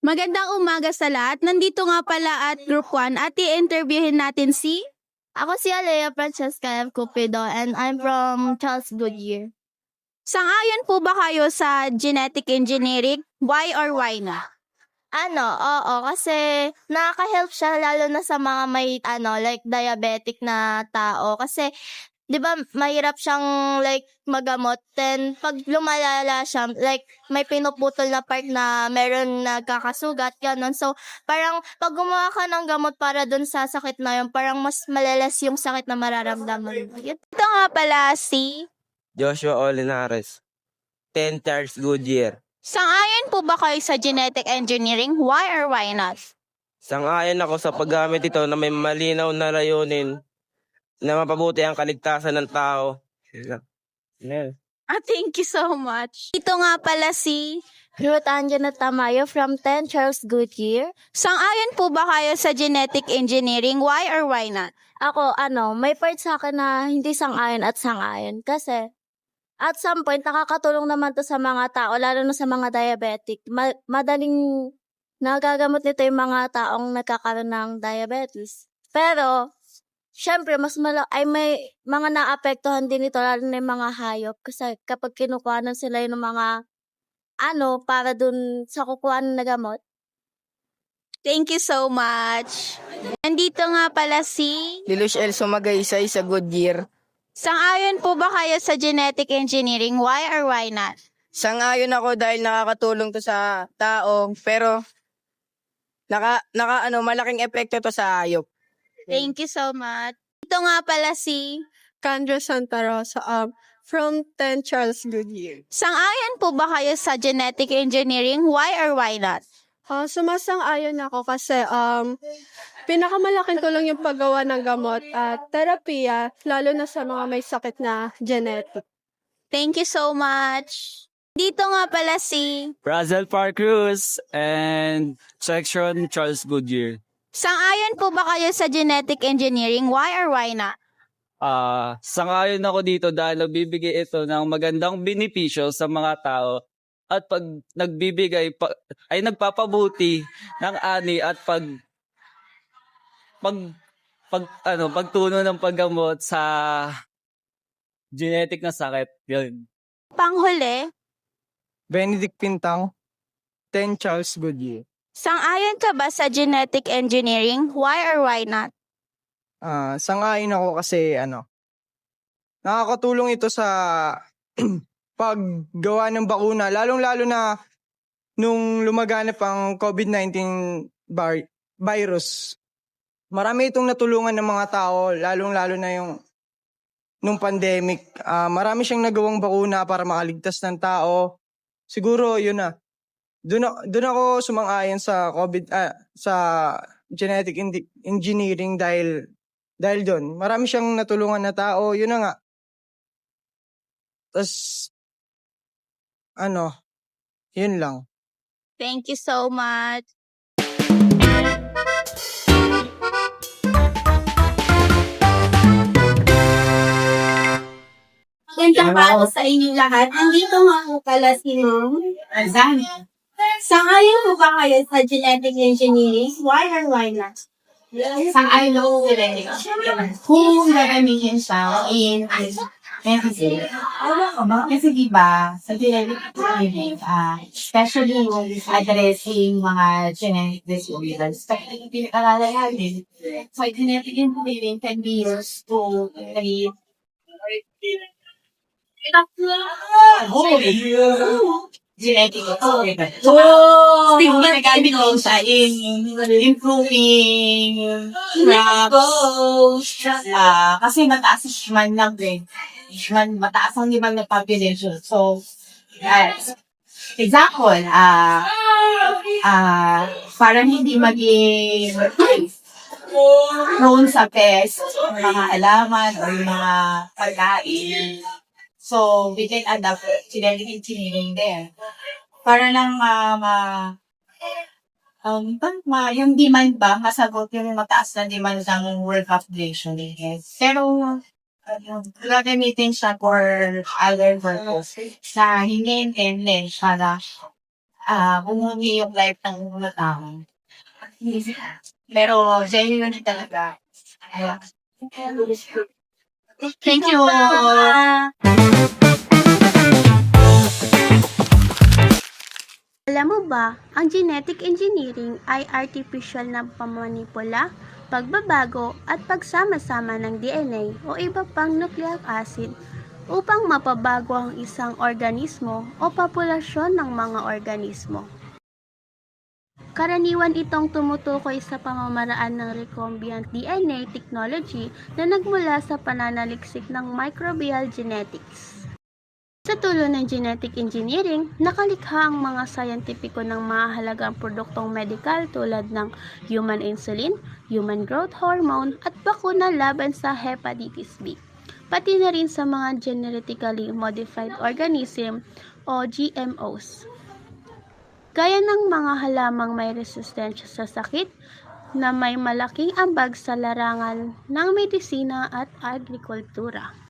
Magandang umaga sa lahat. Nandito nga pala at Group 1 at i-interviewin natin si... Ako si Alea Francesca F. Cupido and I'm from Charles Goodyear. Sang-ayon po ba kayo sa genetic engineering? Why or why not? Oo, kasi nakaka-help siya lalo na sa mga may like diabetic na tao kasi 'di ba mahirap siyang like magamot then pag lumalala siya like may pinuputol na part na meron nagkakasugat ganun. So parang pag gumawa ka ng gamot para dun sa sakit na yun, parang mas malalas yung sakit na mararamdaman mo. Yun. Ito nga pala si... Joshua Olinares, 10 Charles Goodyear. Sang-ayon po ba kayo sa genetic engineering? Why or why not? Sang-ayon ako sa paggamit ito na may malinaw na layunin na mapabuti ang kaligtasan ng tao. Yeah. Thank you so much. Ito nga pala si... Ruth Angela Tamayo from 10 Charles Goodyear. Sang-ayon po ba kayo sa genetic engineering? Why or why not? Ako, may part sa akin na hindi sang-ayon at sang-ayon. Kasi, at some point, nakakatulong naman to sa mga tao, lalo na sa mga diabetic. Madaling nagagamot nito yung mga taong nagkakaroon ng diabetes. Pero, syempre, may mga naapektuhan din ito, lalo na yung mga hayop. Kasi kapag kinukuhanan sila yung mga, para dun sa kukuhanan na gamot. Thank you so much. Nandito nga pala si... Lilush Elso Magaysay sa Goodyear. Sang-ayon po ba kayo sa genetic engineering? Why or why not? Sang-ayon ako dahil nakakatulong to sa tao, pero malaking epekto to sa hayop. Thank you so much. Ito nga pala si... Candra Santa Rosa from 10 Charles Goodyear. Sang-ayon po ba kayo sa genetic engineering? Why or why not? Sumasang-ayon ako kasi pinakamalaking tulong yung paggawa ng gamot at terapiya, lalo na sa mga may sakit na genetic. Thank you so much. Dito nga pala si... Brazil Park Cruz and Section Charles Goodyear. Sang-ayon po ba kayo sa genetic engineering? Why or why not? Sangayon ako dito dahil nagbibigay ito ng magandang benepisyo sa mga tao at pag nagbibigay ay nagpapabuti ng ani at pagtuno ng paggamot sa genetic na sakit. Yun. Panghuli, Benedict Pintang, 10 Charles Goodyear. sang-ayon ka ba sa genetic engineering? Why or why not? Sang-ayon ako kasi nakakatulong ito sa paggawa ng bakuna, lalong-lalo na nung lumaganap ang COVID-19 virus. Marami itong natulungan ng mga tao, lalong-lalo na nung pandemic. Marami siyang nagawang bakuna para makaligtas ng tao. Siguro yun na. Doon ako sumang-ayon sa sa genetic engineering dahil doon. Marami siyang natulungan na tao, yun na nga. Tas yun lang. Thank you so much. Magandang araw sa inyong lahat. Nandito nga po pala si Ma'am Azani. Sang-ayon po ba kayo sa genetic engineering? Why or why not? Sang-ayon ako sila kung gagamitin siya in medicine. Kasi diba, sa genetic engineering, especially yung addressing mga genetic disorders, pinag-alalahanin. So, genetic engineering can be used to create genetic disorder. So, ginagamit ko siya in improving crops. Kasi mataas ang demand ng grain. Mataas ang demand ng population. So, example, para hindi maging prone sa pest, mga halaman o yung mga pagkain. So, we can adapt genetic engineering there. Para lang yung demand ba, masagot yung mataas na demand ng world population. Pero, gagamitin siya for other purpose na hindi intended para kumuhi yung life ng mga tao. Pero genuine talaga. Thank you. Alam mo ba, ang genetic engineering ay artificial na pamanipula, pagbabago at pagsama-sama ng DNA o iba pang nucleic acid upang mapabago ang isang organismo o populasyon ng mga organismo. Karaniwan itong tumutukoy sa pamamaraan ng recombinant DNA technology na nagmula sa pananaliksik ng microbial genetics. Sa tulong ng genetic engineering, nakalikha ang mga sayantipiko ng mahalagang produktong medikal tulad ng human insulin, human growth hormone at bakuna laban sa hepatitis B. Pati na rin sa mga genetically modified organism o GMOs. Gaya ng mga halamang may resistensya sa sakit na may malaking ambag sa larangan ng medisina at agrikultura.